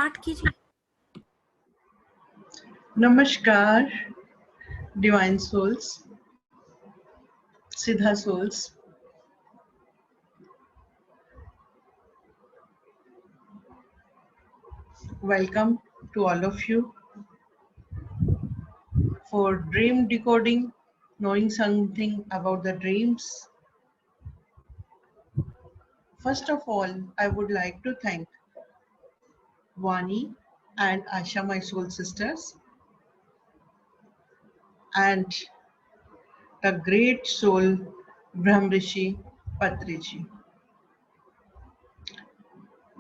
Start कीजिए। Namaskar, Divine Souls, Siddha Souls. Welcome to all of you for dream decoding, knowing something about the dreams. First of all, I would like to thank Vani and Asha, my soul sisters, and the great soul Brahmrishi Patriji,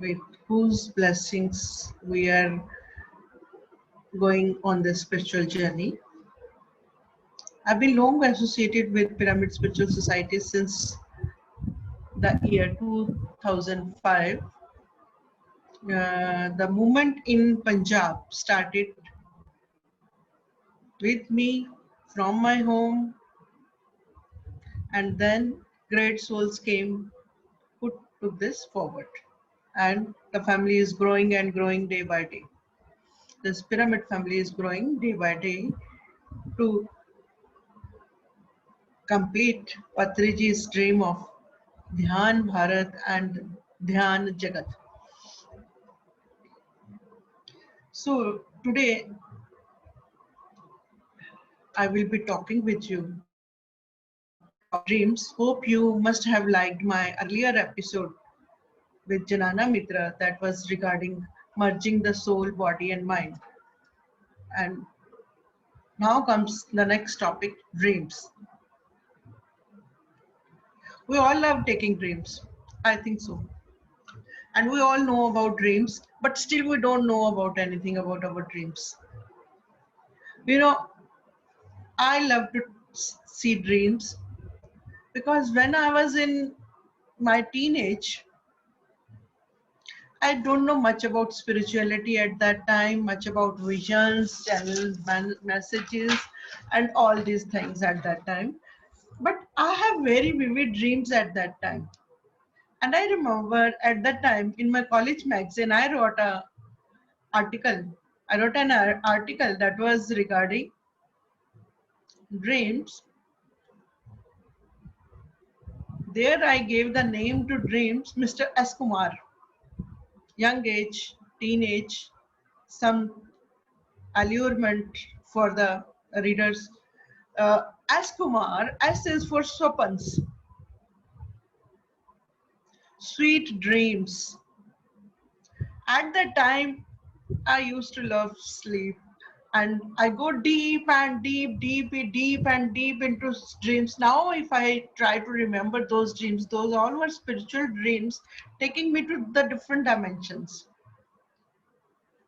with whose blessings we are going on this spiritual journey. I've been long associated with Pyramid Spiritual Society since the year 2005. The movement in Punjab started with me from my home, and then great souls came who took this forward. And the family is growing and growing day by day. This pyramid family is growing day by day to complete Patriji's dream of Dhyan Bharat and Dhyan Jagat. So today I will be talking with you about dreams. Hope you must have liked my earlier episode with Janana Mitra that was regarding merging the soul, body and mind. And now comes the next topic, dreams. We all love taking dreams. I think so. And we all know about dreams, but still we don't know about anything about our dreams. You know, I love to see dreams because when I was in my teenage, I don't know much about spirituality at that time, much about visions, channels, messages, and all these things at that time. But I have very vivid dreams at that time. And I remember at that time in my college magazine, I wrote an article. I wrote an article that was regarding dreams. There I gave the name to dreams, Mr. S. Kumar. Young age, teenage, some allurement for the readers. S. Kumar, S is for Swapans, sweet dreams. At that time, I used to love sleep. And I go deep and deep and deep into dreams. Now, if I try to remember those dreams, those all were spiritual dreams taking me to the different dimensions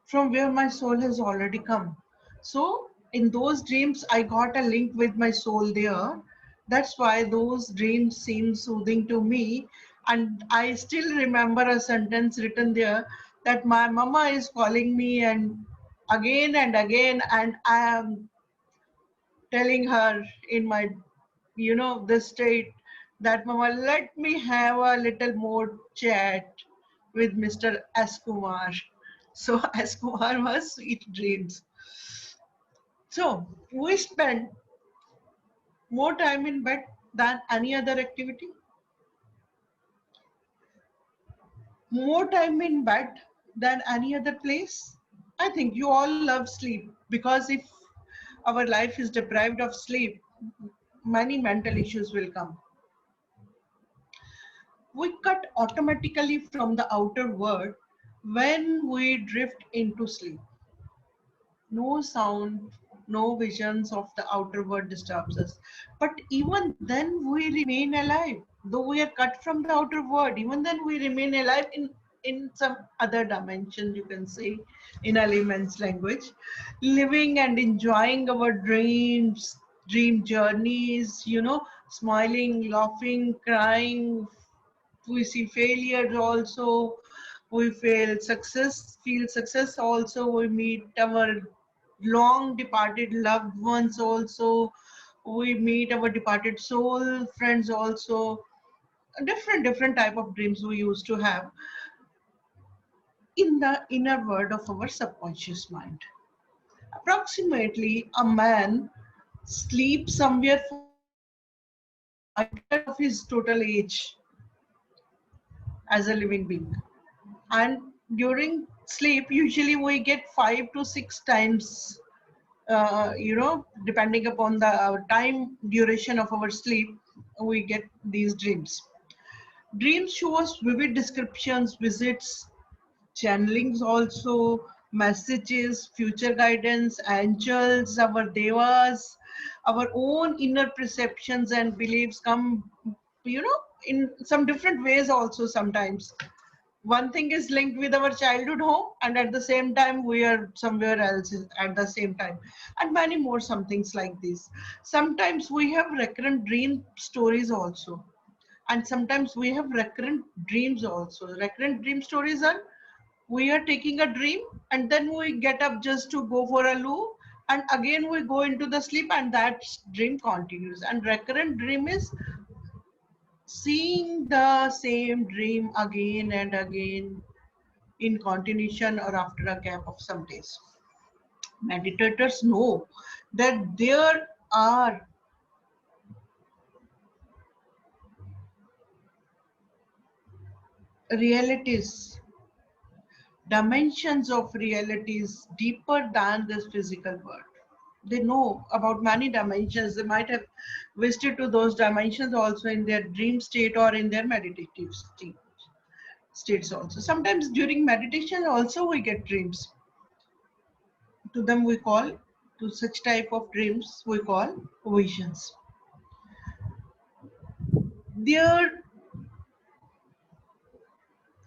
from where my soul has already come. So in those dreams, I got a link with my soul there. That's why those dreams seem soothing to me. And I still remember a sentence written there that my mama is calling me and again, and I am telling her in my, this state that mama, let me have a little more chat with Mr. S. Kumar. So S. Kumar was sweet dreams. So we spend more time in bed than any other activity. More time in bed than any other place. I think you all love sleep because if our life is deprived of sleep, many mental issues will come. We cut automatically from the outer world when we drift into sleep. No sound, no visions of the outer world disturbs us. But even then we remain alive. Though we are cut from the outer world, even then we remain alive in some other dimension, you can say, in a layman's language. Living and enjoying our dreams, dream journeys, smiling, laughing, crying. We see failures also. We feel success also. We meet our long departed loved ones also. We meet our departed soul friends also. Different type of dreams we used to have. in the inner world of our subconscious mind. Approximately, a man sleeps somewhere for of his total age as a living being. And during sleep, usually we get 5 to 6 times, depending upon the time duration of our sleep, we get these dreams. Dreams show us vivid descriptions, visits, channelings also, messages, future guidance, angels, our devas, our own inner perceptions and beliefs come, in some different ways also sometimes. One thing is linked with our childhood home, and at the same time we are somewhere else at the same time, and many more some things like this. Sometimes we have recurrent dream stories also, and sometimes we have recurrent dreams also. Recurrent dream stories are, we are taking a dream and then we get up just to go for a loo, and again we go into the sleep and that dream continues. And recurrent dream is seeing the same dream again and again in continuation or after a gap of some days. Meditators know that there are realities, dimensions of realities deeper than this physical world. They know about many dimensions. They might have visited to those dimensions also in their dream state or in their meditative states also. Sometimes during meditation also we get dreams. To them we call, to such type of dreams we call visions. There,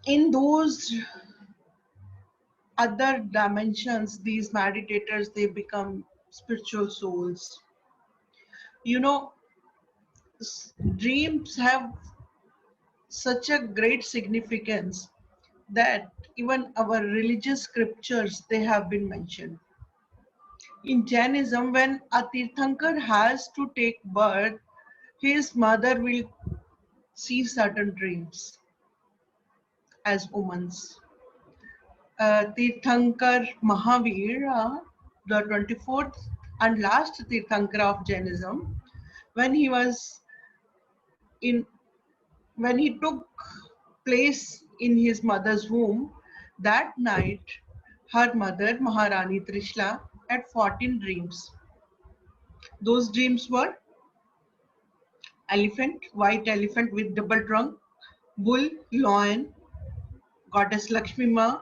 in those other dimensions, these meditators, they become spiritual souls. You know, dreams have such a great significance that even our religious scriptures, they have been mentioned. In Jainism, when a Tirthankar has to take birth, his mother will see certain dreams as omens. Tirthankar Mahavir, the 24th and last Tirthankara of Jainism, when he was in, when he took place in his mother's womb, that night her mother Maharani Trishla had 14 dreams. Those dreams were elephant, white elephant with double trunk, bull, lion, goddess Lakshmi Ma,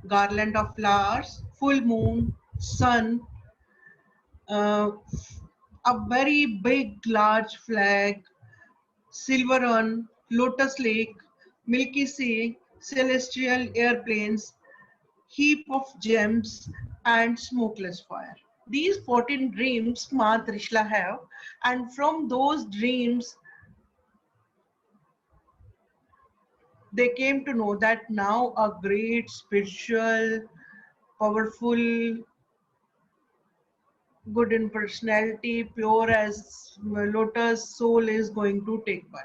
garland of flowers, full moon, sun, uh, a very big, large flag, silver urn, lotus lake, milky sea, celestial airplanes, heap of gems, and smokeless fire. These 14 dreams Ma Trishla have, and from those dreams, they came to know that now a great spiritual, powerful, good in personality, pure as lotus soul is going to take birth.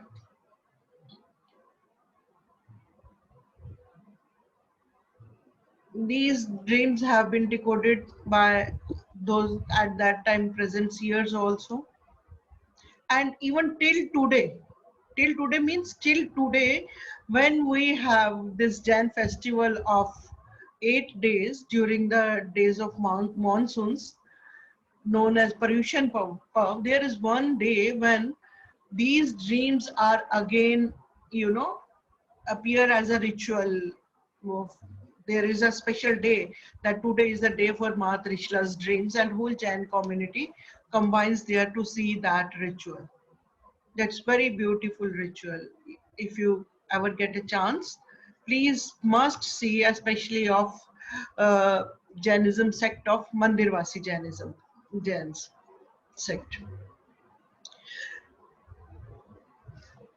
These dreams have been decoded by those at that time present seers also, and even till today means till today, when we have this Jan festival of 8 days during the days of monsoons, known as Paryushan Parv, there is one day when these dreams are again, you know, appear as a ritual. There is a special day that today is the day for Ma Trishla's dreams, and whole Jain community combines there to see that ritual. That's very beautiful ritual. If you ever get a chance, please must see, especially of uh, Jainism sect of Mandirvasi Jainism, Jains sect.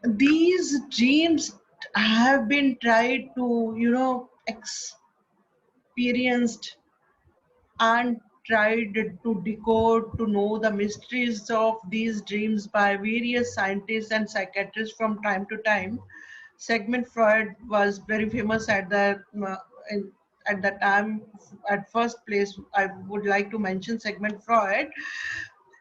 These dreams have been tried to, experienced and tried to decode, to know the mysteries of these dreams by various scientists and psychiatrists from time to time. Sigmund Freud was very famous at the at that time, at first place, I would like to mention Sigmund Freud.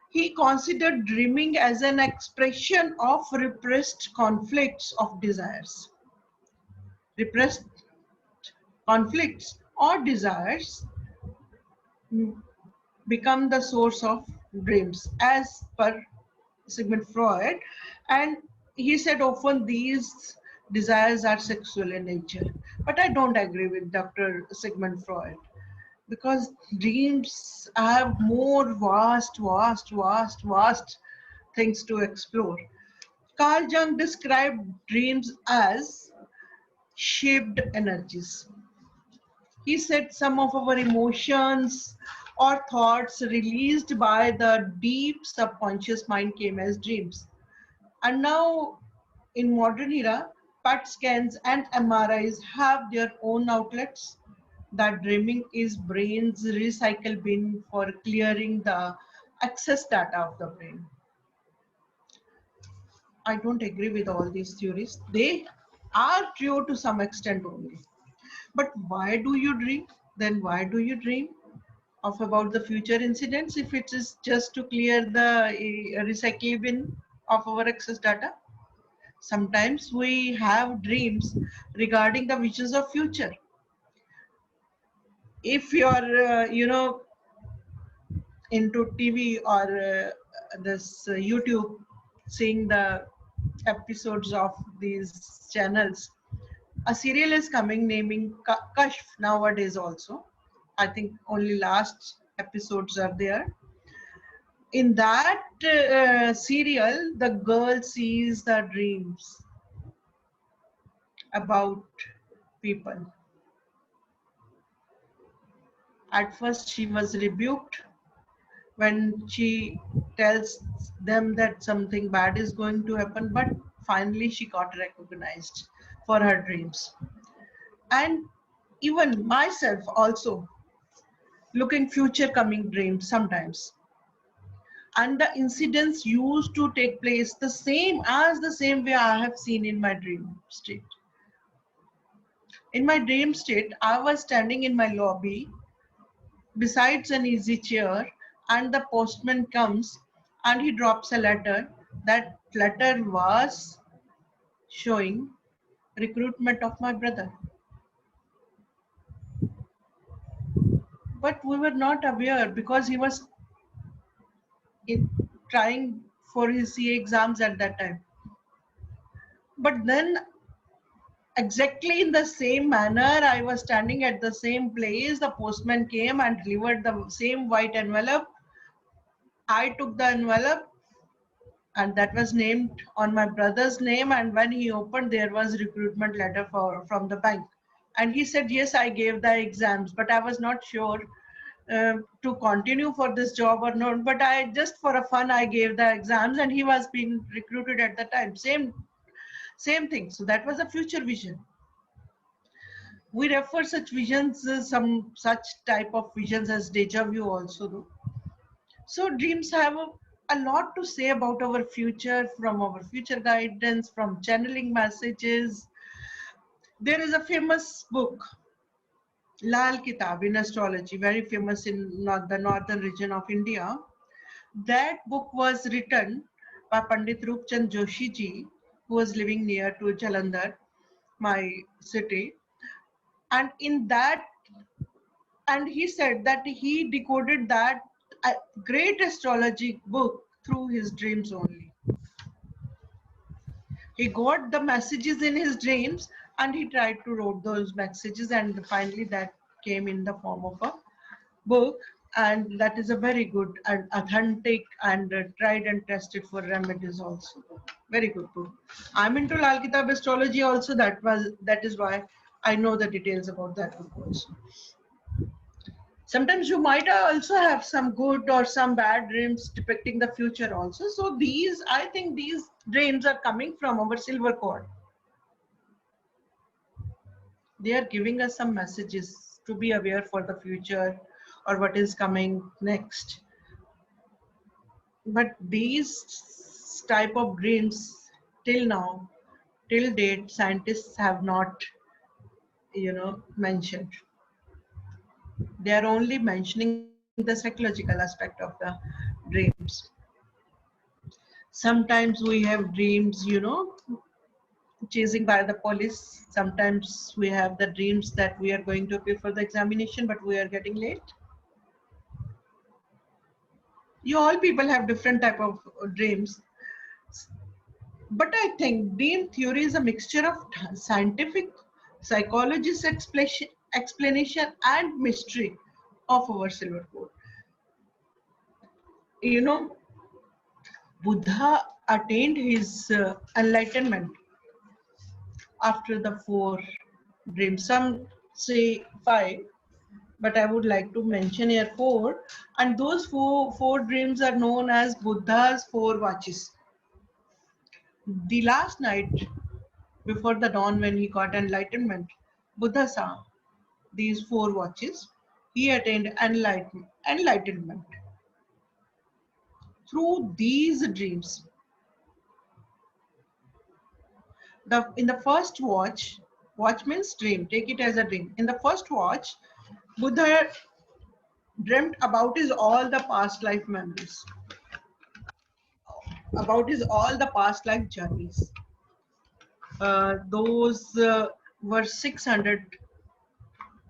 He considered dreaming as an expression of repressed conflicts of desires. Repressed conflicts or desires become the source of dreams, as per Sigmund Freud. And he said often these desires are sexual in nature. But I don't agree with Dr. Sigmund Freud, because dreams have more vast things to explore. Carl Jung described dreams as shaped energies. He said some of our emotions or thoughts released by the deep subconscious mind came as dreams. And now in modern era, PET scans and MRIs have their own outlets. That dreaming is brain's recycle bin for clearing the excess data of the brain. I don't agree with all these theories. They are true to some extent only. But why do you dream? Then why do you dream of about the future incidents if it is just to clear the recycle bin of our excess data? Sometimes we have dreams regarding the visions of future. If you're, into TV or this YouTube, seeing the episodes of these channels, a serial is coming naming Kashf nowadays also. I think only last episodes are there. In that serial, the girl sees the dreams about people. At first, she was rebuked when she tells them that something bad is going to happen, but finally she got recognized for her dreams. And even myself also looking future coming dreams sometimes, and the incidents used to take place the same way I have seen in my dream state. In my dream state, I was standing in my lobby besides an easy chair, and the postman comes and he drops a letter. That letter was showing recruitment of my brother. But we were not aware because he was trying for his CA exams at that time. But then exactly in the same manner, I was standing at the same place. The postman came and delivered the same white envelope. I took the envelope, and that was named on my brother's name. And when he opened, there was recruitment letter from the bank. And he said, yes, I gave the exams, but I was not sure to continue for this job or not. But I just for a fun, I gave the exams, and he was being recruited at the time. Same thing. So that was a future vision. We refer such visions, some such type of visions as deja vu also though. So dreams have a lot to say about our future, from our future guidance, from channeling messages. There is a famous book, Lal Kitab in astrology, very famous in the northern region of India. That book was written by Pandit Roopchand Joshi ji, who was living near to Jalandhar, my city. And in that, and he said that he decoded that great astrology book through his dreams only. He got the messages in his dreams and he tried to write those messages, and finally that came in the form of a book. And that is a very good and authentic and tried and tested for remedies also. Very good book. I'm into Lal Kitab astrology also. That is why I know the details about that book also. Sometimes you might also have some good or some bad dreams depicting the future also. So I think these dreams are coming from our silver cord. They are giving us some messages to be aware for the future or what is coming next. But these type of dreams till now, till date, scientists have not mentioned. They are only mentioning the psychological aspect of the dreams. Sometimes we have dreams, chasing by the police. Sometimes we have the dreams that we are going to appear for the examination, but we are getting late. You all people have different type of dreams, but I think dream theory is a mixture of scientific, psychologist explanation and mystery of our silver code. You know, Buddha attained his enlightenment after the four dreams. Some say five, but I would like to mention here four. And those four dreams are known as Buddha's four watches. The last night before the dawn, when he got enlightenment, Buddha saw these four watches. He attained enlightenment through these dreams. In the first watch means dream. Take it as a dream. In the first watch, Buddha dreamt about his all the past life memories, about his all the past life journeys. Those were 600,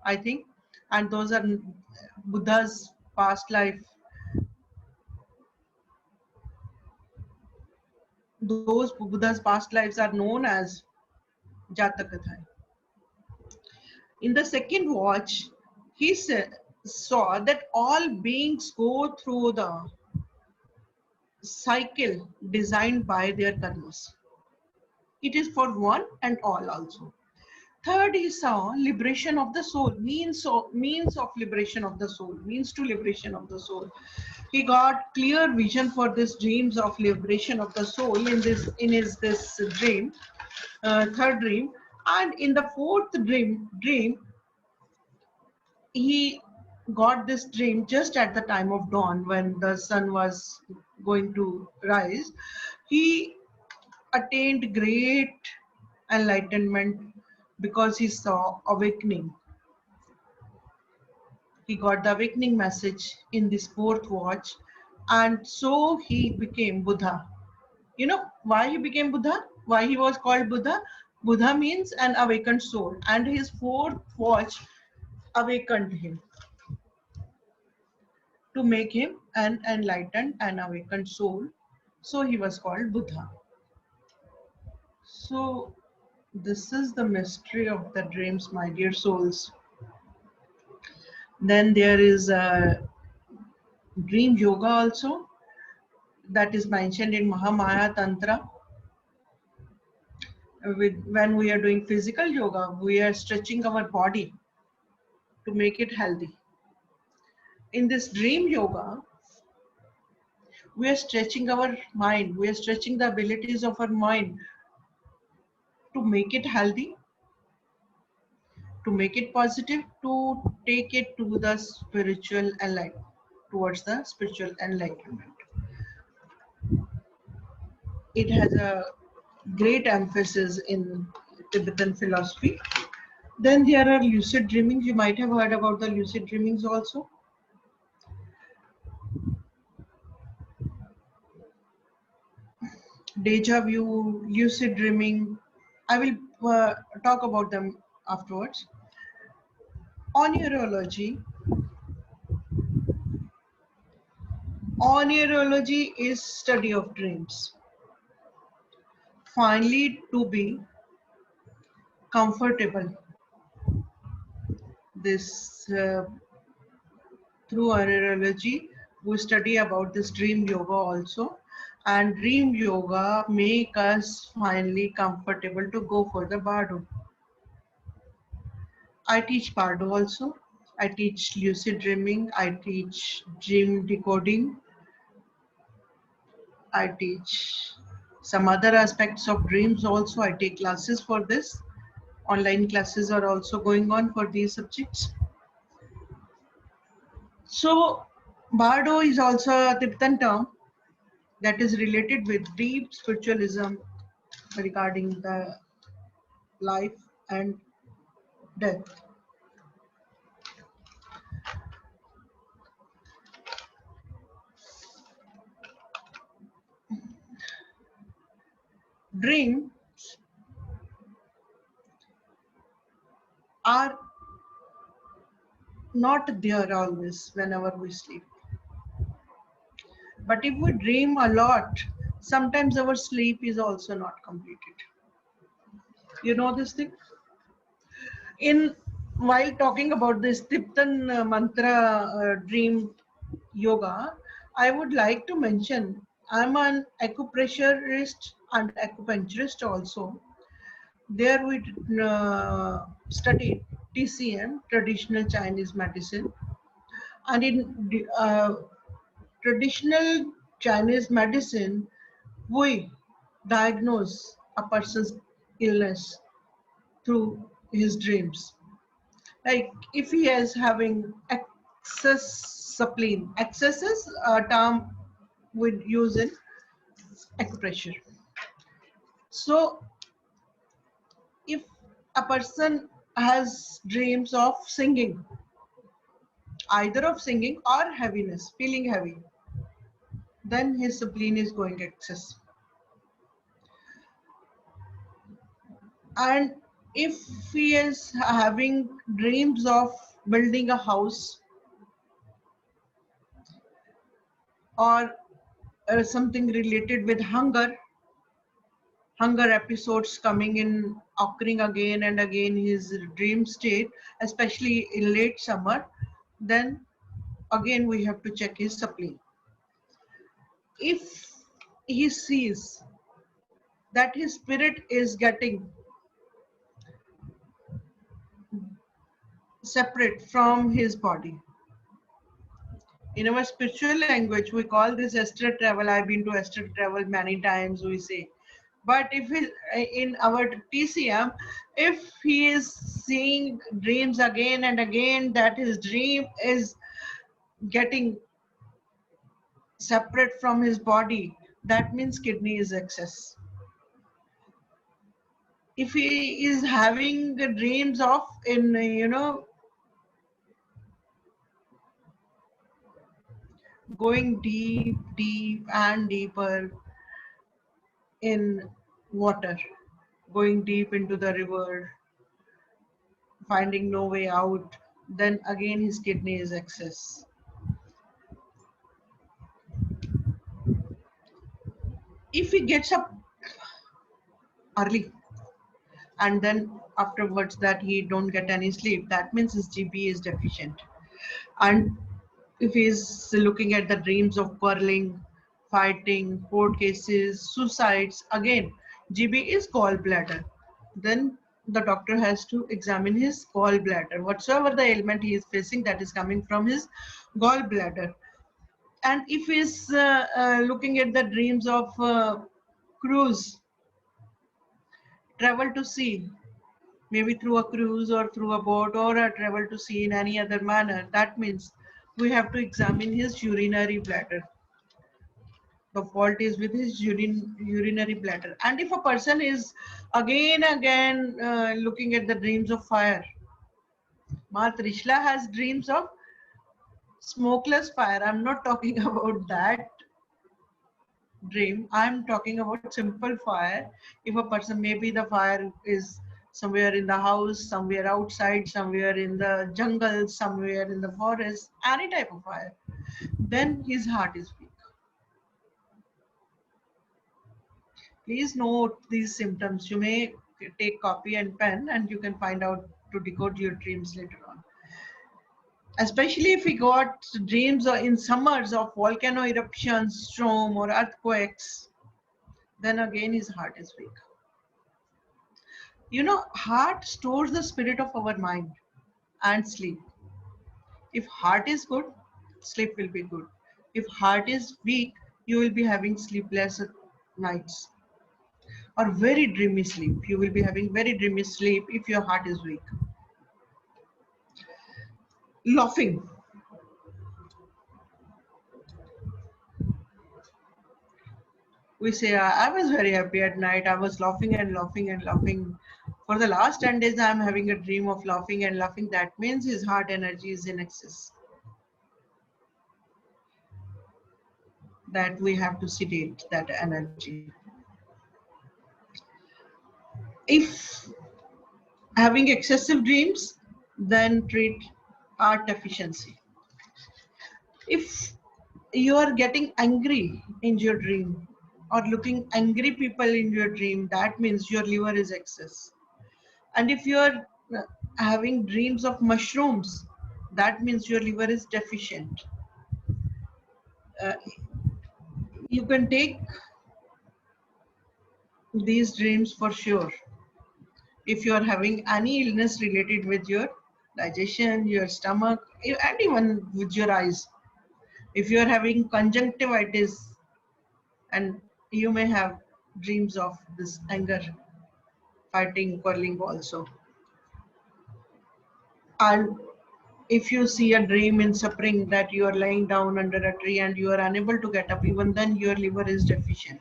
I think, and those are Buddha's past life. Those Buddha's past lives are known as Jatakathai. In the second watch, he saw that all beings go through the cycle designed by their karmas. It is for one and all also. Third, he saw liberation of the soul, means of liberation of the soul, means to liberation of the soul. He got clear vision for this dreams of liberation of the soul in this dream, third dream, and in the fourth dream, he got this dream just at the time of dawn when the sun was going to rise. He attained great enlightenment because he saw awakening. He got the awakening message in this fourth watch, and so he became Buddha. You know why he became Buddha? Why he was called Buddha? Buddha means an awakened soul, and his fourth watch awakened him to make him an enlightened and awakened soul. So he was called Buddha. So this is the mystery of the dreams, my dear souls. Then there is a dream yoga also that is mentioned in Mahamaya Tantra. When we are doing physical yoga, we are stretching our body to make it healthy. In this dream yoga, we are stretching our mind, we are stretching the abilities of our mind to make it healthy, to make it positive, to take it to the spiritual enlightenment, towards the spiritual enlightenment. It has a great emphasis in Tibetan philosophy. Then there are lucid dreamings. You might have heard about the lucid dreamings also. Deja vu, lucid dreaming. I will talk about them afterwards. Oneirology. Oneirology is study of dreams. Finally, to be comfortable. This through oneirology, we study about this dream yoga also, and dream yoga make us finally comfortable to go for the bardo. I teach bardo also. I teach lucid dreaming. I teach dream decoding. I teach some other aspects of dreams also. I take classes for this. Online classes are also going on for these subjects. So, bardo is also a Tibetan term that is related with deep spiritualism regarding the life and death. Dreams are not there always whenever we sleep. But if we dream a lot, sometimes our sleep is also not completed. You know this thing? In while talking about this Tiptan mantra dream yoga, I would like to mention I'm an acupressurist and acupuncturist also. There we studied TCM, traditional Chinese medicine, and in traditional Chinese medicine, we diagnose a person's illness through his dreams. Like if he is having excess spleen, excess is a term we use in acupressure. So if a person has dreams of singing, either of singing or heaviness, feeling heavy, then his spleen is going excess. And if he is having dreams of building a house or something related with hunger episodes coming in, occurring again and again, his dream state, especially in late summer, then again we have to check his supply. If he sees that his spirit is getting separate from his body, in our spiritual language we call this astral travel. I've been to astral travel many times, we say. But if in our TCM, if he is seeing dreams again and again that his dream is getting separate from his body, that means kidney is excess. If he is having the dreams of in going deep and deeper in water, going deep into the river, finding no way out, then again his kidney is excess. If he gets up early and then afterwards that he don't get any sleep, that means his GB is deficient. And if he's looking at the dreams of quarreling, fighting, court cases, suicides, again GB is gallbladder. Then the doctor has to examine his gallbladder. Whatsoever the ailment he is facing, that is coming from his gallbladder. And if he's looking at the dreams of cruise, travel to sea, maybe through a cruise or through a boat or a travel to sea in any other manner, that means we have to examine his urinary bladder. The fault is with his urinary bladder. And if a person is again looking at the dreams of fire, Ma Trishla has dreams of smokeless fire. I'm not talking about that dream. I'm talking about simple fire. If a person, maybe the fire is somewhere in the house, somewhere outside, somewhere in the jungle, somewhere in the forest, any type of fire, then his heart is weak. Please note these symptoms. You may take copy and pen and you can find out to decode your dreams later on. Especially if he got dreams in summers of volcano eruptions, storm or earthquakes, then again his heart is weak. Heart stores the spirit of our mind and sleep. If heart is good, sleep will be good. If heart is weak, you will be having sleepless nights or very dreamy sleep. You will be having very dreamy sleep if your heart is weak. Laughing. We say, I was very happy at night. I was laughing and laughing and laughing. For the last 10 days, I'm having a dream of laughing and laughing. That means his heart energy is in excess. That we have to sedate that energy. If having excessive dreams, then treat art deficiency. If you are getting angry in your dream or looking angry people in your dream, that means your liver is excess. And if you are having dreams of mushrooms, that means your liver is deficient. Uh, you can take these dreams for sure. If you are having any illness related with your digestion, your stomach, and even with your eyes, if you are having conjunctivitis, and you may have dreams of this anger, fighting, quarreling also. And if you see a dream in suffering that you are lying down under a tree and you are unable to get up, even then your liver is deficient.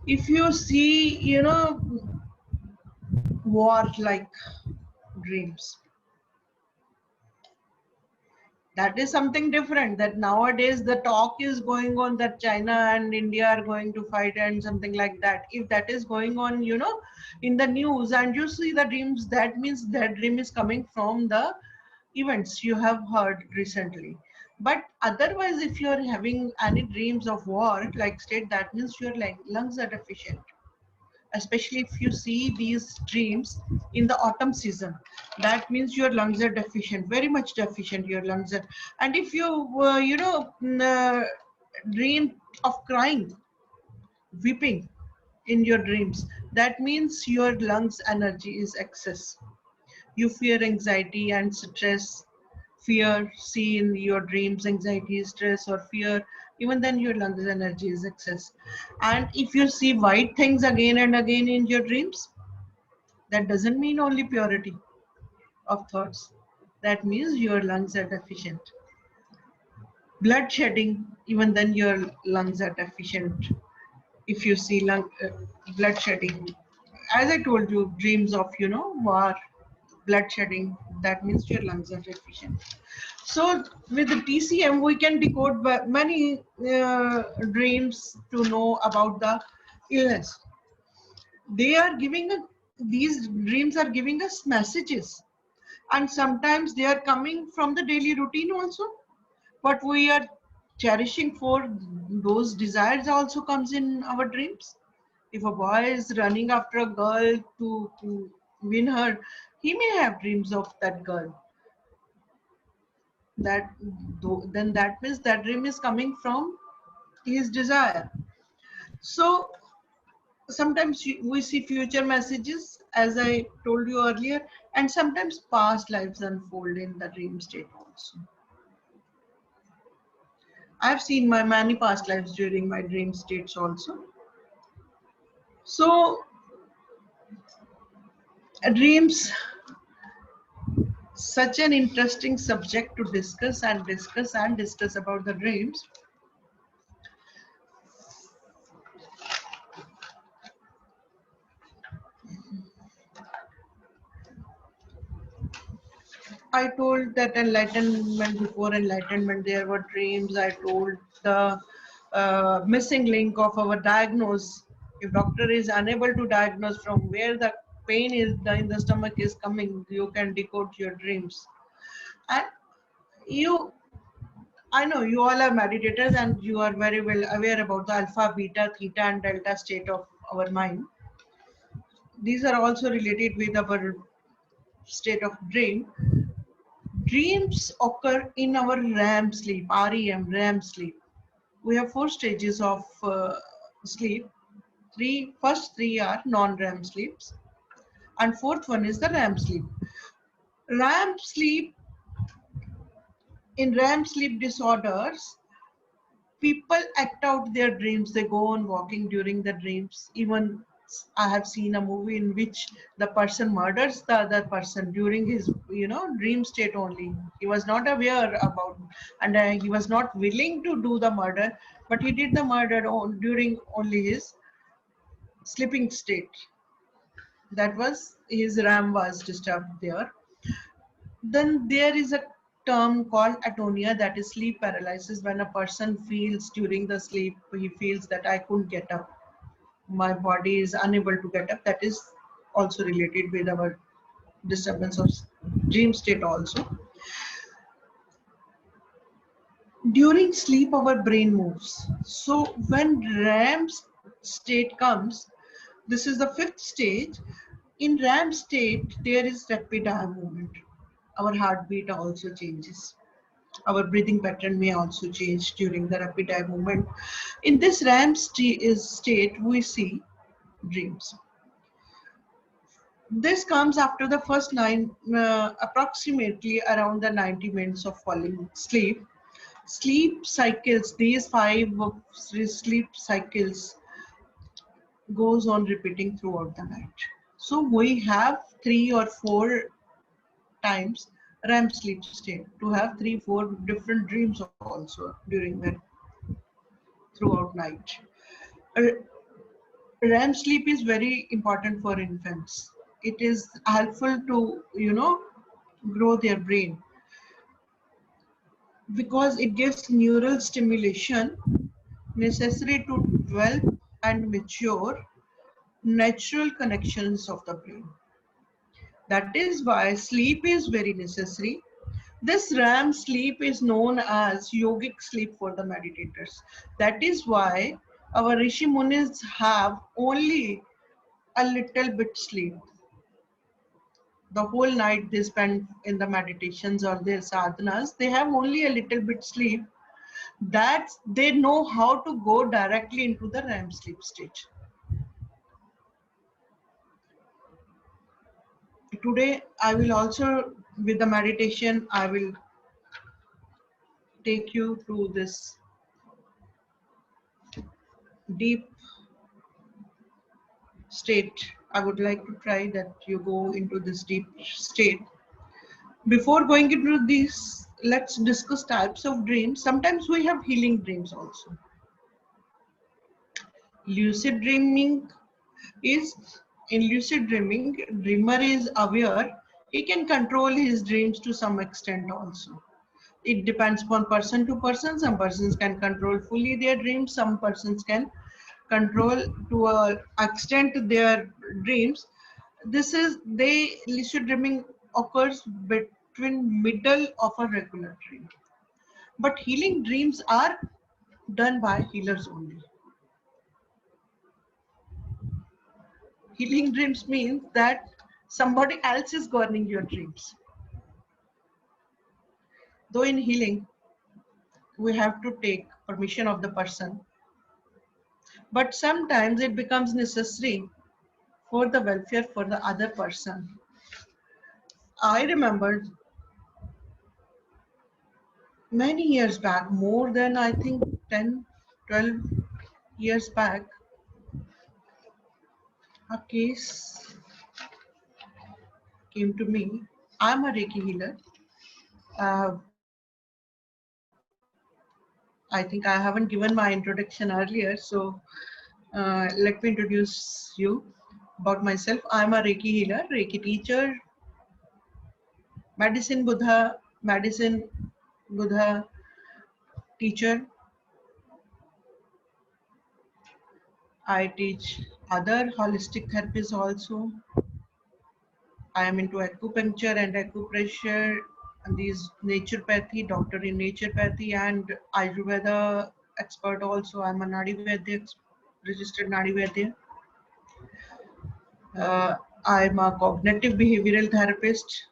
If you see, war like dreams, that is something different. That nowadays the talk is going on that China and India are going to fight and something like that. If that is going on, in the news and you see the dreams, that means that dream is coming from the events you have heard recently. But otherwise, if you are having any dreams of war like state, that means your lungs are deficient, especially if you see these dreams in the autumn season. That means your lungs are deficient, very much deficient your lungs are. And if you dream of crying, weeping in your dreams, that means your lungs energy is excess. You fear anxiety and stress, fear, see in your dreams anxiety, stress, or fear, even then your lungs energy is excess. And if you see white things again and again in your dreams, that doesn't mean only purity of thoughts. That means your lungs are deficient. Blood shedding, even then your lungs are deficient. If you see blood shedding, as I told you, dreams of war, blood shedding, that means your lungs are deficient. So with the TCM, we can decode many dreams to know about the illness. They are giving these dreams are giving us messages, and sometimes they are coming from the daily routine also. But we are cherishing for those desires also comes in our dreams. If a boy is running after a girl to win her, he may have dreams of that girl. Then that means that dream is coming from his desire. So sometimes we see future messages, as I told you earlier, and sometimes past lives unfold in the dream state also. I've seen my many past lives during my dream states also. So dreams, such an interesting subject to discuss and discuss and discuss about the dreams. I told that enlightenment, before enlightenment, there were dreams. I told the missing link of our diagnose. If doctor is unable to diagnose from where the pain is in the stomach is coming, you can decode your dreams. And you, I know you all are meditators and you are very well aware about the alpha, beta, theta, and delta state of our mind. These are also related with our state of dream. Dreams occur in our REM sleep, REM sleep. We have 4 stages of sleep. First three are non-REM sleeps, and fourth one is the REM sleep. REM sleep, in REM sleep disorders, people act out their dreams. They go on walking during the dreams. Even I have seen a movie in which the person murders the other person during his dream state only. He was not aware about, and he was not willing to do the murder, but he did the murder during only his sleeping state. That was his RAM was disturbed there. Then there is a term called atonia, that is sleep paralysis, when a person feels during the sleep, he feels that I couldn't get up, my body is unable to get up. That is also related with our disturbance of dream state also. During sleep our brain moves, so when RAM state comes, this is the fifth stage. In RAM state there is rapid eye movement, our heartbeat also changes, our breathing pattern may also change during the rapid eye movement. In this RAM state we see dreams. This comes after the first approximately around the 90 minutes of falling sleep. Sleep cycles, these five sleep cycles goes on repeating throughout the night. So we have 3 or 4 times REM sleep state to have 3-4 different dreams also during that throughout night. Uh, REM sleep is very important for infants. It is helpful to, grow their brain because it gives neural stimulation necessary to develop and mature natural connections of the brain. That is why sleep is very necessary. This REM sleep is known as yogic sleep for the meditators. That is why our Rishi Munis have only a little bit sleep. The whole night they spend in the meditations or their sadhanas, they have only a little bit sleep, that they know how to go directly into the REM sleep stage. Today I will also, with the meditation, I will take you through this deep state. I would like to try that you go into this deep state. Before going into this, let's discuss types of dreams. Sometimes we have healing dreams also. Lucid dreaming is, in lucid dreaming, dreamer is aware, he can control his dreams to some extent also. It depends upon person to person. Some persons can control fully their dreams, some persons can control to a extent their dreams. This is, they lucid dreaming occurs between middle of a regular dream. But healing dreams are done by healers only. Healing dreams means that somebody else is governing your dreams. Though in healing, we have to take permission of the person, but sometimes it becomes necessary for the welfare for the other person. I remember many years back, more than I think 10, 12 years back, a case came to me. I'm a Reiki healer. Uh, I think I haven't given my introduction earlier, so let me introduce you about myself. I'm a Reiki healer, Reiki teacher, Medicine Buddha teacher. I teach other holistic therapies also. I am into acupuncture and acupressure, and these naturopathy, doctor in naturopathy and Ayurveda expert also. I'm a Nadi Vaidya, registered Nadi Vaidya. I'm a cognitive behavioral therapist,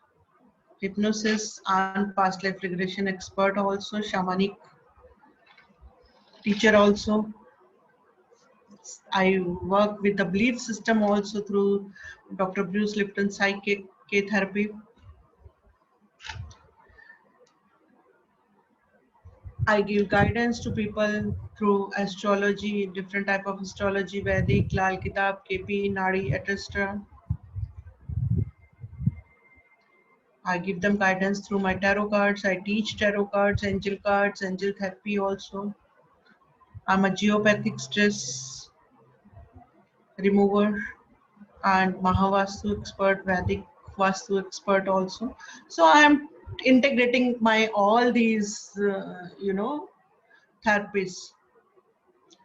hypnosis and past life regression expert also, shamanic teacher also. I work with the belief system also through Dr. Bruce Lipton psychic K therapy. I give guidance to people through astrology, different type of astrology, Vedic, Lal Kitab, KP, Nadi, etc. I give them guidance through my tarot cards. I teach tarot cards, angel therapy also. I'm a geopathic stress remover and Mahavastu expert, Vedic Vastu expert also. So I am integrating my all these, therapies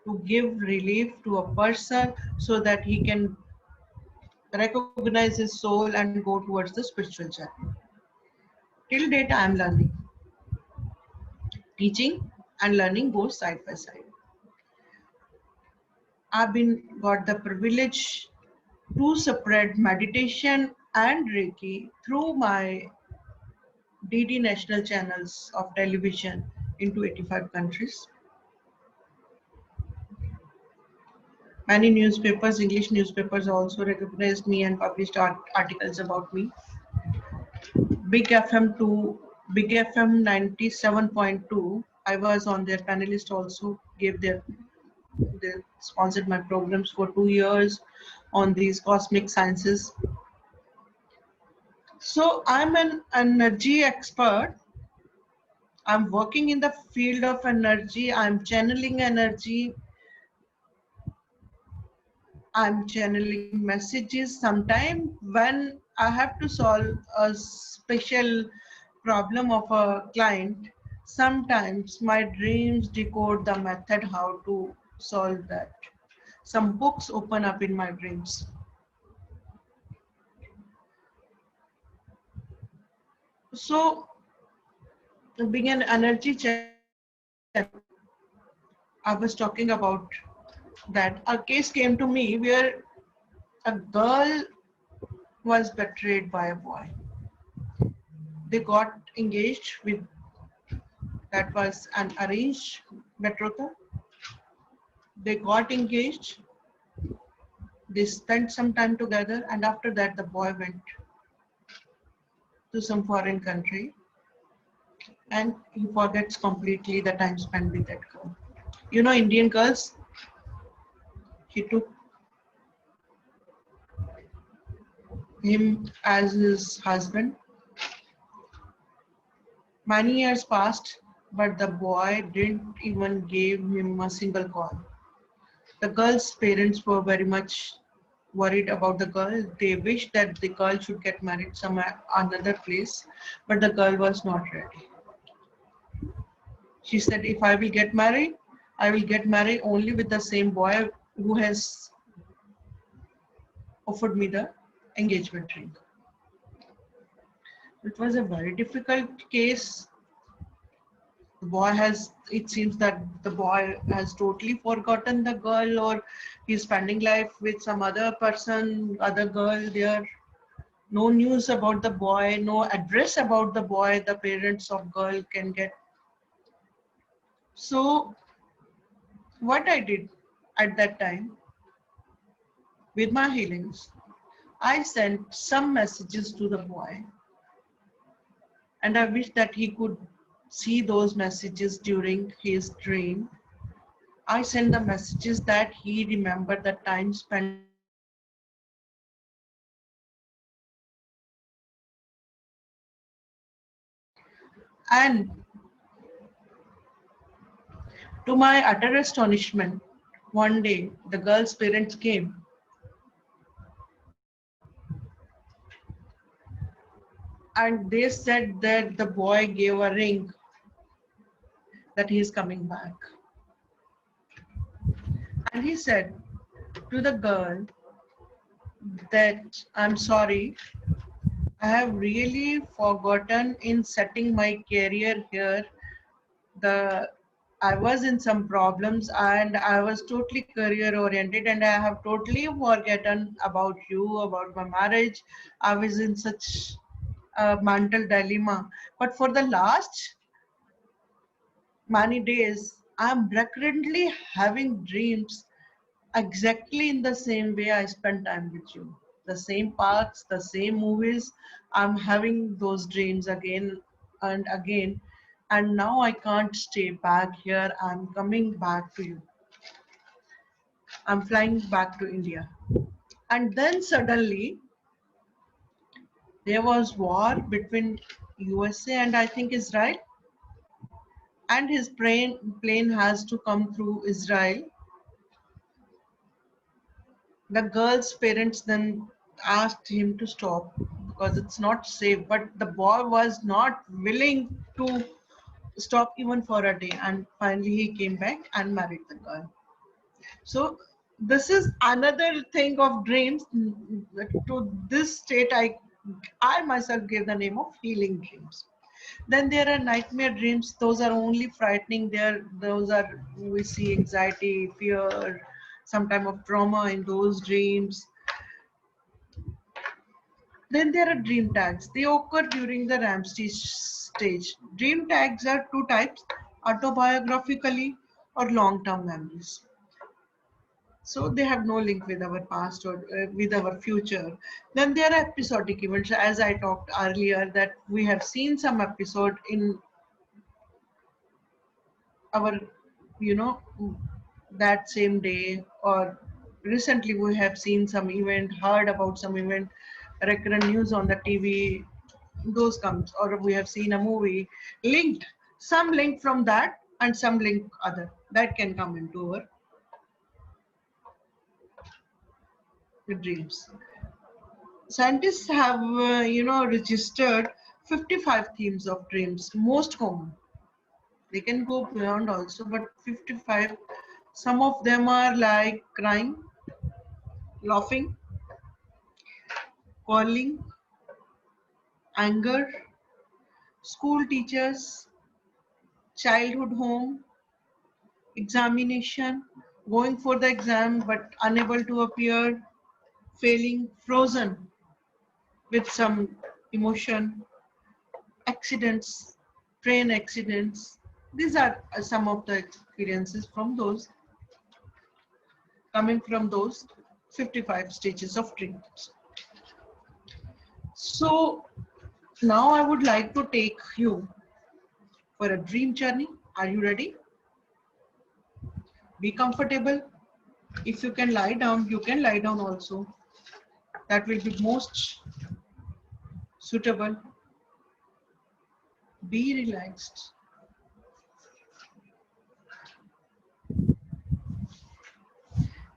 to give relief to a person so that he can recognize his soul and go towards the spiritual journey. Till date, I am learning. Teaching and learning go side by side. I've been got the privilege to spread meditation and Reiki through my DD national channels of television into 85 countries. Many newspapers, English newspapers also recognized me and published articles about me. Big FM to Big FM 97.2. I was on their panelist also, they sponsored my programs for 2 years on these cosmic sciences. So I'm an energy expert. I'm working in the field of energy. I'm channeling energy. I'm channeling messages. Sometimes when I have to solve a special problem of a client, sometimes my dreams decode the method how to solve that. Some books open up in my dreams. So being an energy channel, I was talking about that a case came to me where a girl was betrayed by a boy. They got engaged with, that was an arranged betrothal. They got engaged, they spent some time together, and after that the boy went to some foreign country and he forgets completely the time spent with that girl. You know, Indian girls, he took him as his husband. Many years passed, but the boy didn't even give him a single call. The girl's parents were very much worried about the girl. They wished that the girl should get married somewhere another place, but the girl was not ready. She said, if I will get married, I will get married only with the same boy who has offered me the engagement ring. It was a very difficult case. The boy has, it seems that the boy has totally forgotten the girl, or he's spending life with some other person, other girl there. No news about the boy, no address about the boy the parents of girl can get. So what I did at that time with my healings, I sent some messages to the boy, and I wish that he could see those messages during his dream. I sent the messages that he remembered the time spent with me, and to my utter astonishment, one day the girl's parents came and they said that the boy gave a ring that he is coming back. And he said to the girl that, I'm sorry, I have really forgotten in setting my career here. The I was in some problems and I was totally career oriented, and I have totally forgotten about you, about my marriage. I was in such a mental dilemma. But for the last many days, I'm recurrently having dreams exactly in the same way I spend time with you. The same parks, the same movies. I'm having those dreams again and again. and now I can't stay back here. I'm coming back to you. I'm flying back to India. And then suddenly there was war between USA and I think Israel, and his plane has to come through Israel. The girl's parents then asked him to stop because it's not safe, but the boy was not willing to stop even for a day, and finally he came back and married the girl. So this is another thing of dreams. To this state, I myself gave the name of healing dreams. Then there are nightmare dreams. Those are only frightening. Those are, we see anxiety, fear, some type of trauma in those dreams. Then there are dream tags. They occur during the REM stage. Dream tags are two types: autobiographically or long-term memories. So they have no link with our past or with our future. Then there are episodic events, as I talked earlier, that we have seen some episode in our, you know, that same day, or recently we have seen some event, heard about some event, recurrent news on the TV, those comes, or we have seen a movie linked, some link from that and some link other that can come into our dreams. Scientists have, registered 55 themes of dreams, most common. They can go beyond also, but 55. Some of them are like crying, laughing, calling, anger, school teachers, childhood home, examination, going for the exam but unable to appear, failing, frozen with some emotion, accidents, train accidents. These are some of the experiences from those, coming from those 55 stages of dreams. So now I would like to take you for a dream journey. Are you ready? Be comfortable. If you can lie down, you can lie down also. That will be most suitable. Be relaxed.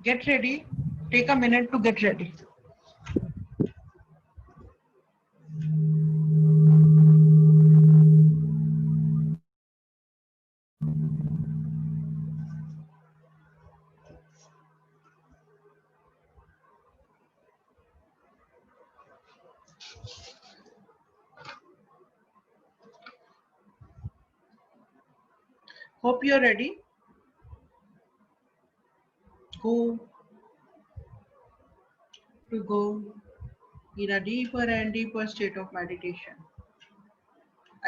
Get ready. Take a minute to get ready. Hope you're ready. Go in a deeper and deeper state of meditation,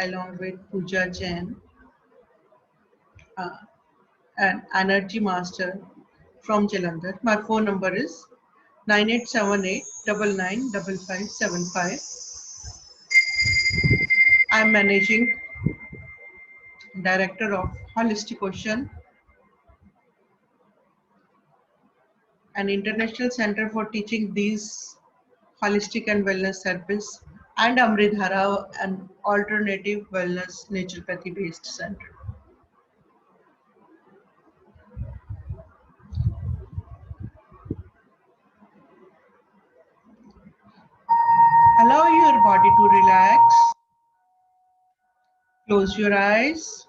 along with Pooja Jain, uh, an energy master from Jalandhar. My phone number is 9878 I'm managing director of Holistic Ocean, an international center for teaching these holistic and wellness service, and Amridhara, an alternative wellness naturopathy based center. Allow your body to relax. Close your eyes.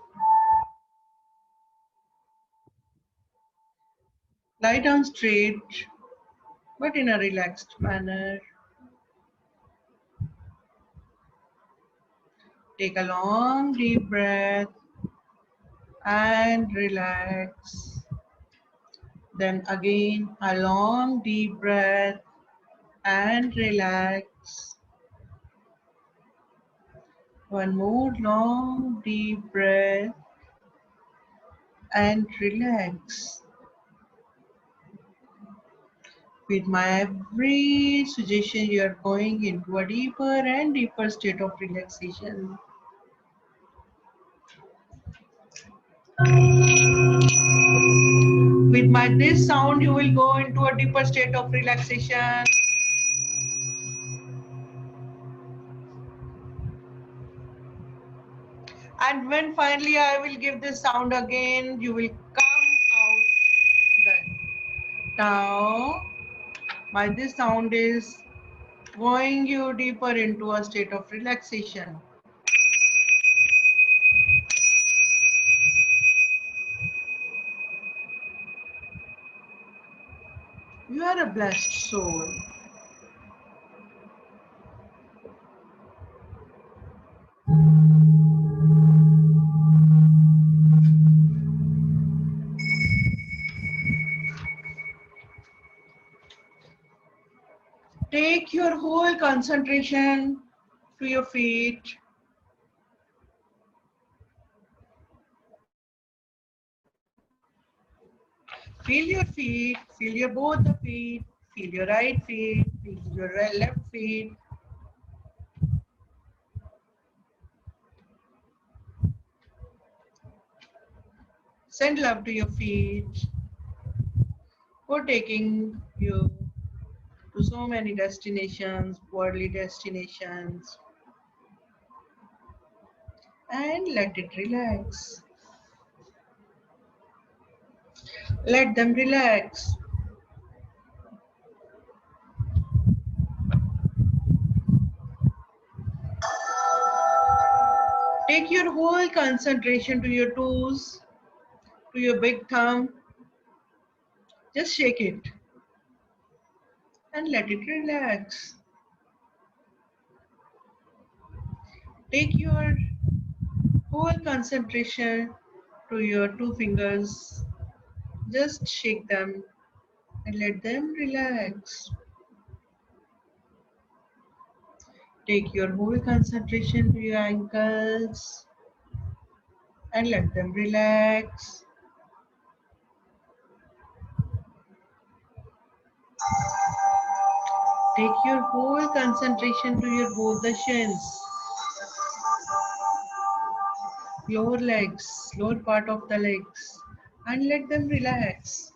Lie down straight, but in a relaxed manner. Take a long deep breath and relax. Then again, a long deep breath and relax. One more long deep breath and relax. With my every suggestion, you are going into a deeper and deeper state of relaxation. With this sound, you will go into a deeper state of relaxation. And when finally I will give this sound again, you will come out then. Now, this sound is going you deeper into a state of relaxation. You are a blessed soul. Take your whole concentration to your feet. Feel your feet, feel your both the feet, feel your right feet, feel your left feet. Send love to your feet for taking you to so many destinations, worldly destinations, and let it relax. Let them relax. Take your whole concentration to your toes, to your big thumb. Just shake it and let it relax. Take your whole concentration to your two fingers. Just shake them and let them relax. Take your whole concentration to your ankles and let them relax. Take your whole concentration to your both the shins, lower legs, lower part of the legs, and let them relax.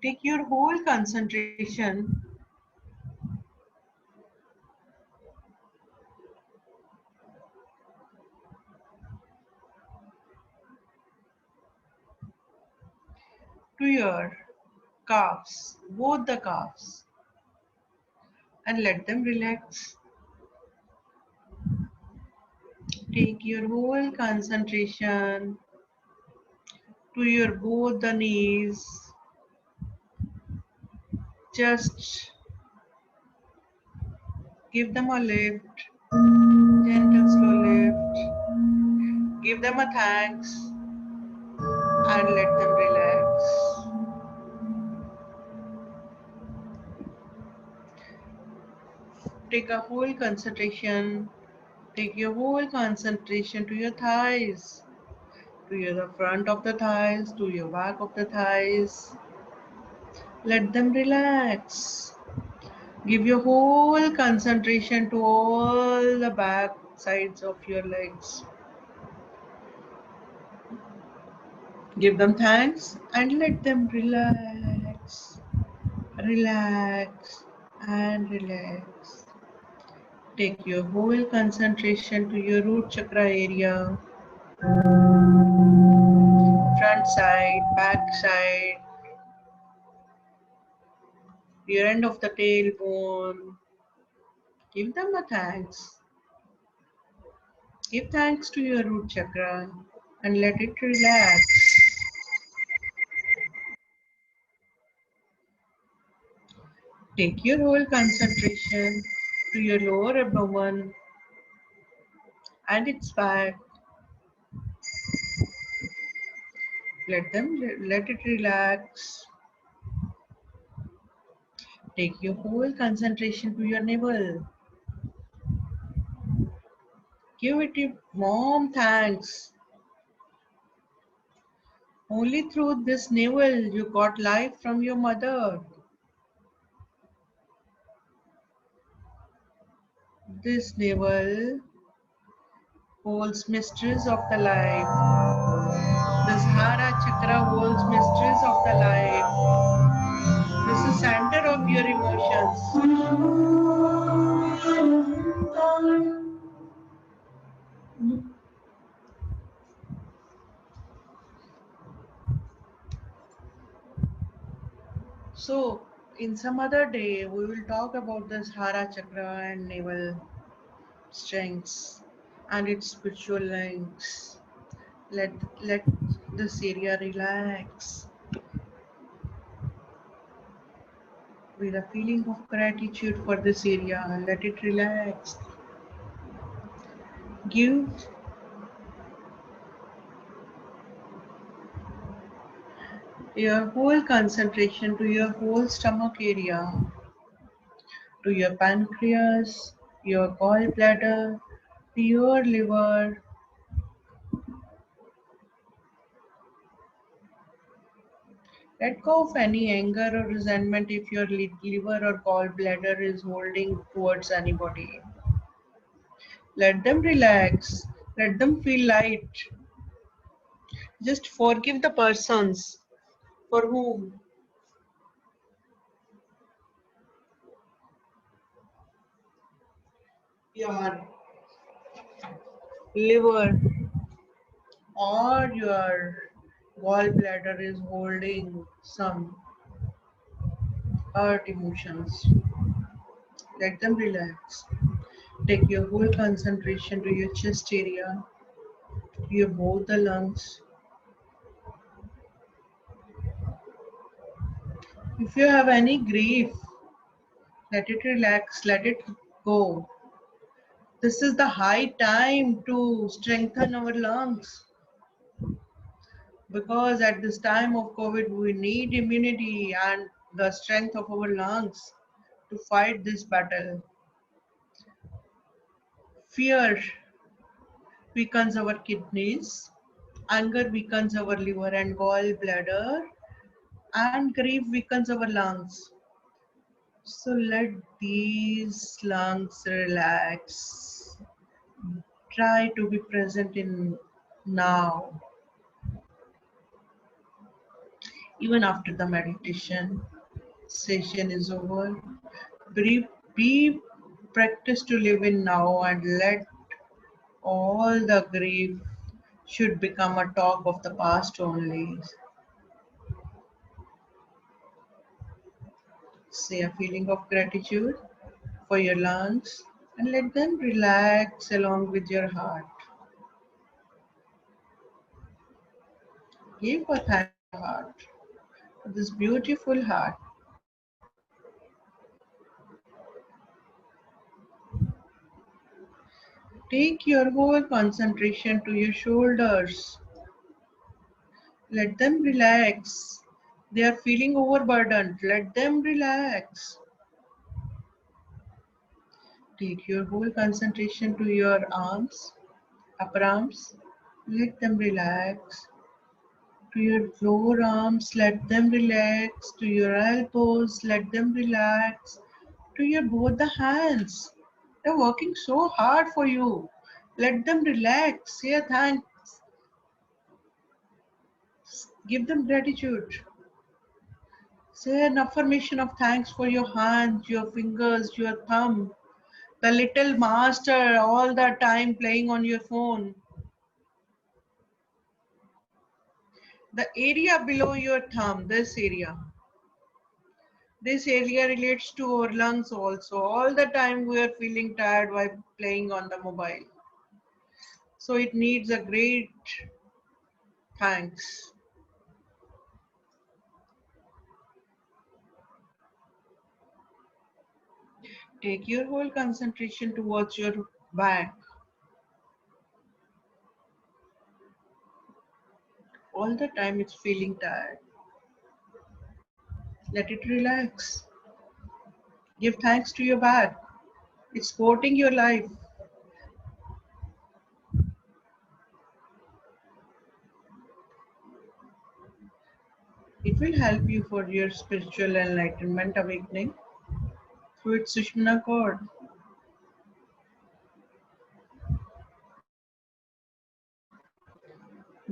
Take your whole concentration to your calves, both the calves, and let them relax. Take your whole concentration to your both the knees. Just give them a lift, gentle slow lift. Give them a thanks and let them relax. Take a whole concentration. Take your whole concentration to your thighs, to the front of the thighs, to your back of the thighs. Let them relax. Give your whole concentration to all the back sides of your legs. Give them thanks and let them relax. Relax and relax. Take your whole concentration to your root chakra area, front side, back side, your end of the tailbone. Give them a thanks. Give thanks to your root chakra and let it relax. Take your whole concentration to your lower abdomen and its back. Let it relax. Take your whole concentration to your navel. Give it a warm thanks. Only through this navel you got life from your mother. This navel holds mysteries of the life. The Sahara Chakra holds mysteries of the life. This is center of your emotions. So, in some other day, we will talk about the Sahara Chakra and naval strengths and its spiritual links. Let this area relax with a feeling of gratitude for this area. Let it relax. Give your whole concentration to your whole stomach area, to your pancreas, your gallbladder, your liver. Let go of any anger or resentment if your liver or gallbladder is holding towards anybody. Let them relax. Let them feel light. Just forgive the persons for whom your liver or your gallbladder is holding some hurt emotions. Let them relax. Take your whole concentration to your chest area, to your both the lungs. If you have any grief, let it relax, let it go. This is the high time to strengthen our lungs because at this time of COVID, we need immunity and the strength of our lungs to fight this battle. Fear weakens our kidneys, anger weakens our liver and gallbladder, and grief weakens our lungs. So let these lungs relax. Try to be present in now, even after the meditation session is over. Be practice to live in now and let all the grief should become a talk of the past only. Say a feeling of gratitude for your lungs and let them relax along with your heart. Give a thank to your heart for this beautiful heart. Take your whole concentration to your shoulders. Let them relax. They are feeling overburdened. Let them relax. Take your whole concentration to your arms, upper arms. Let them relax. To your lower arms, let them relax. To your elbows, let them relax. To your both the hands. They're working so hard for you. Let them relax. Say a thanks. Give them gratitude. Say an affirmation of thanks for your hands, your fingers, your thumb, the little master all the time playing on your phone. The area below your thumb, this area relates to our lungs also. All the time we are feeling tired while playing on the mobile. So it needs a great thanks. Take your whole concentration towards your back. All the time it's feeling tired. Let it relax. Give thanks to your back. It's supporting your life. It will help you for your spiritual enlightenment awakening through its Sushmana cord.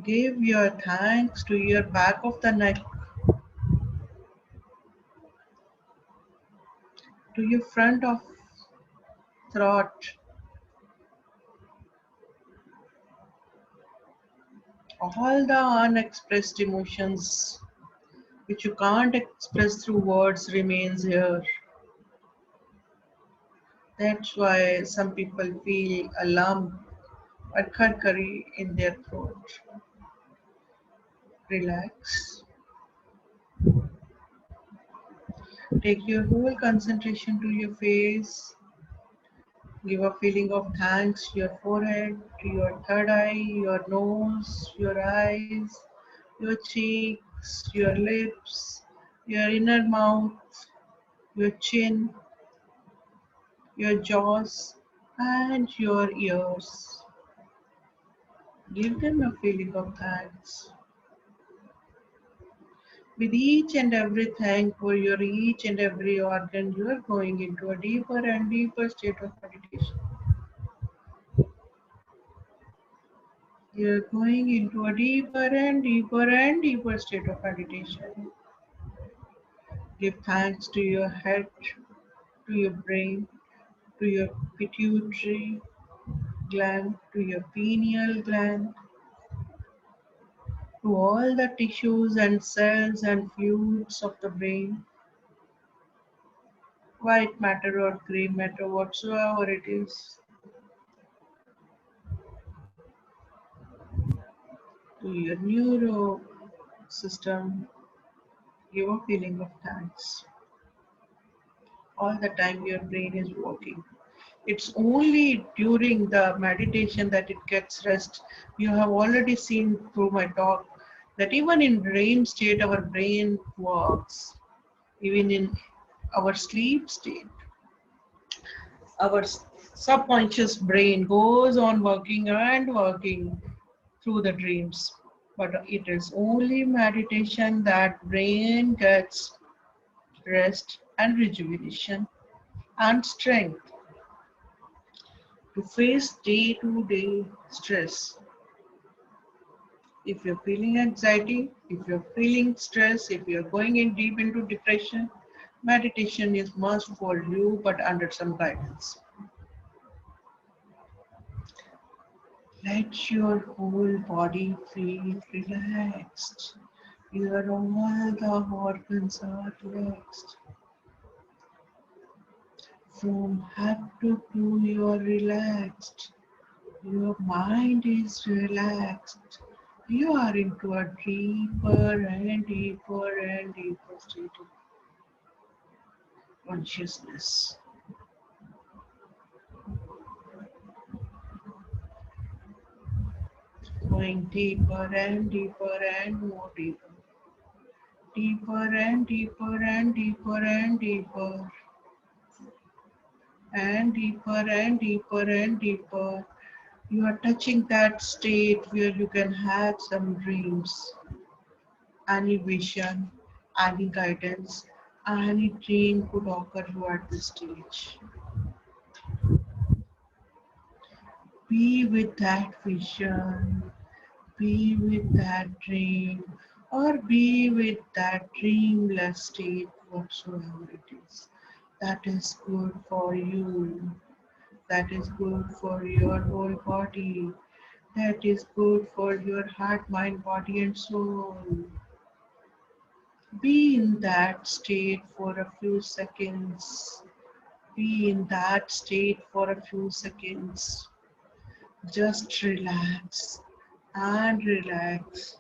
Give your thanks to your back of the neck, to your front of throat, all the unexpressed emotions which you can't express through words remains here. That's why some people feel a lump or curry in their throat. Relax. Take your whole concentration to your face. Give a feeling of thanks to your forehead, to your third eye, your nose, your eyes, your cheeks, your lips, your inner mouth, your chin, your jaws, and your ears. Give them a feeling of thanks. With each and everything for your each and every organ, you are going into a deeper and deeper state of meditation. You are going into a deeper and deeper and deeper state of meditation. Give thanks to your head, to your brain, to your pituitary gland, to your pineal gland, to all the tissues and cells and fluids of the brain, white matter or gray matter, whatsoever it is, to your neuro system, give a feeling of thanks. All the time your brain is working. It's only during the meditation that it gets rest. You have already seen through my talk that even in REM state, our brain works. Even in our sleep state, our subconscious brain goes on working and working through the dreams. But it is only meditation that brain gets rest and rejuvenation and strength to face day-to-day stress. If you're feeling anxiety, if you're feeling stress, if you're going in deep into depression, meditation is must for you, but under some guidance. Let your whole body feel relaxed. Your all the organs are relaxed. From head to toe, you are relaxed. Your mind is relaxed. You are into a deeper and deeper and deeper state of consciousness. Going deeper and deeper and more deeper. Deeper and deeper and deeper and deeper. And deeper and deeper and deeper. You are touching that state where you can have some dreams, any vision, any guidance, any dream could occur you at this stage. Be with that vision, be with that dream, or be with that dreamless state, whatsoever it is. That is good for you. That is good for your whole body. That is good for your heart, mind, body, and soul. Be in that state for a few seconds. Be in that state for a few seconds. Just relax and relax.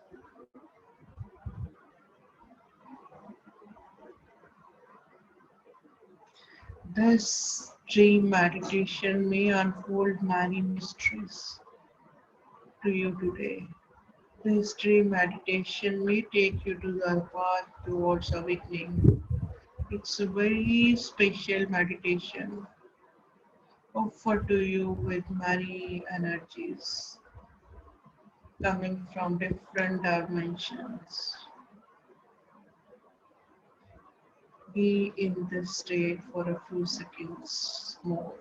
This dream meditation may unfold many mysteries to you today. This dream meditation may take you to the path towards awakening. It's a very special meditation offered to you with many energies coming from different dimensions. Be in this state for a few seconds more.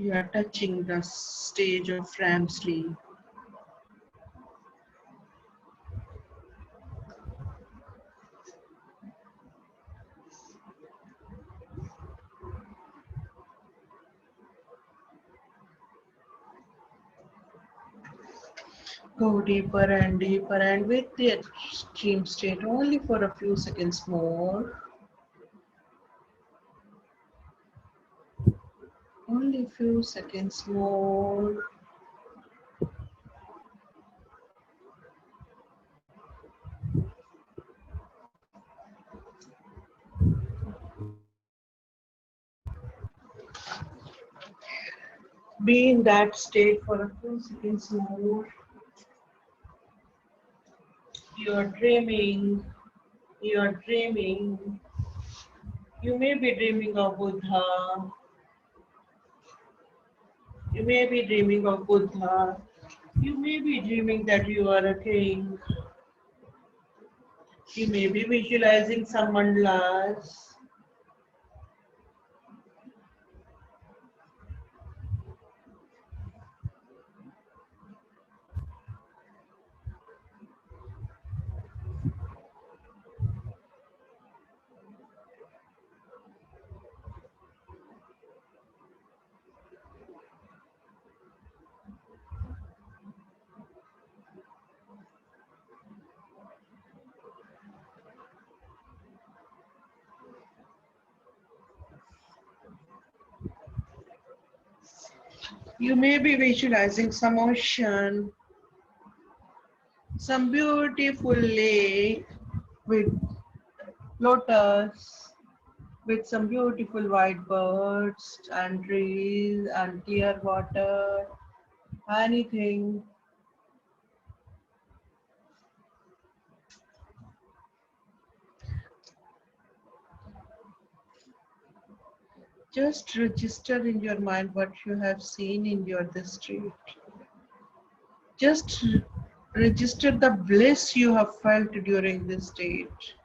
You are touching the stage of REM sleep. Go deeper and with the dream state only for a few seconds more. Only a few seconds more. Be in that state for a few seconds more. You're dreaming. You're dreaming. You may be dreaming of Buddha. You may be dreaming of Buddha. You may be dreaming that you are a king. You may be visualizing some mandalas. You may be visualizing some ocean, some beautiful lake with lotus, with some beautiful white birds and trees and clear water, anything. Just register in your mind what you have seen in your district. Just register the bliss you have felt during this stage.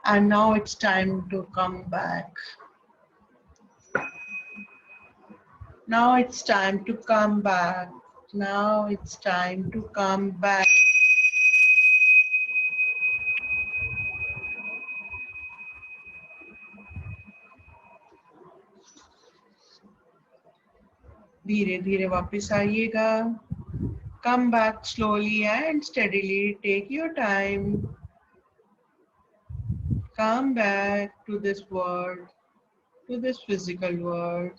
And now it's time to come back. Now it's time to come back. Now it's time to come back. धीरे धीरे वापस आइएगा. Come back slowly and steadily. Take your time. Come back to this world, to this physical world.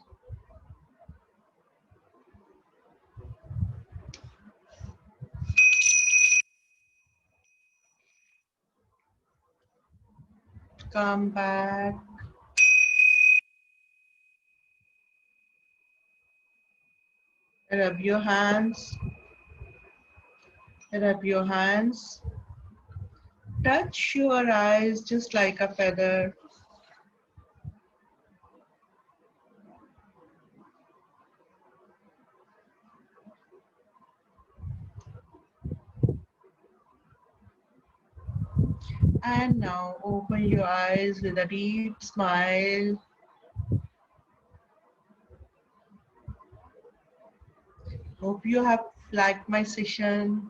Come back. Rub your hands. Rub your hands. Touch your eyes just like a feather. And now open your eyes with a deep smile. Hope you have liked my session.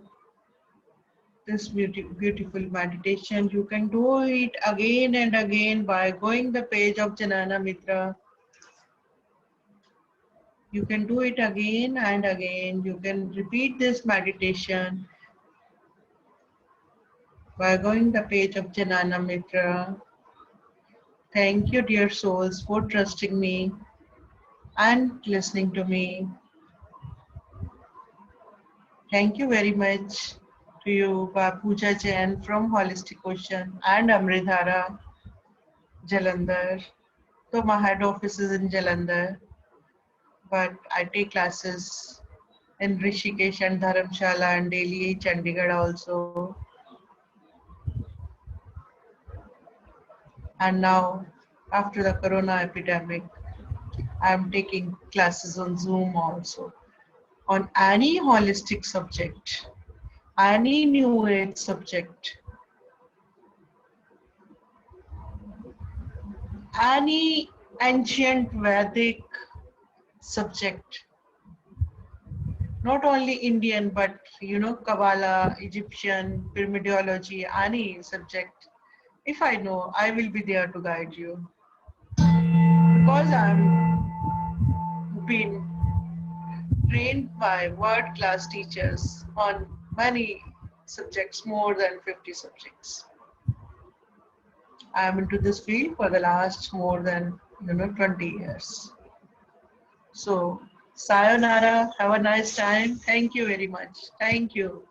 This beautiful meditation. You can do it again and again by going the page of Janana Mitra. You can do it again and again. You can repeat this meditation by going the page of Janana Mitra. Thank you, dear souls, for trusting me and listening to me. Thank you very much to you, Pooja Jain from Holistic Ocean and Amridhara, Jalandhar. So my head office is in Jalandhar, but I take classes in Rishikesh and Dharamshala and Delhi, Chandigarh also. And now, after the corona epidemic, I am taking classes on Zoom also, on any holistic subject, any new age subject, any ancient Vedic subject. Not only Indian, but Kabbalah, Egyptian, pyramidology, any subject. If I know, I will be there to guide you because I'm been trained by world-class teachers on many subjects, more than 50 subjects. I am into this field for the last more than 20 years. So, sayonara. Have a nice time. Thank you very much. Thank you.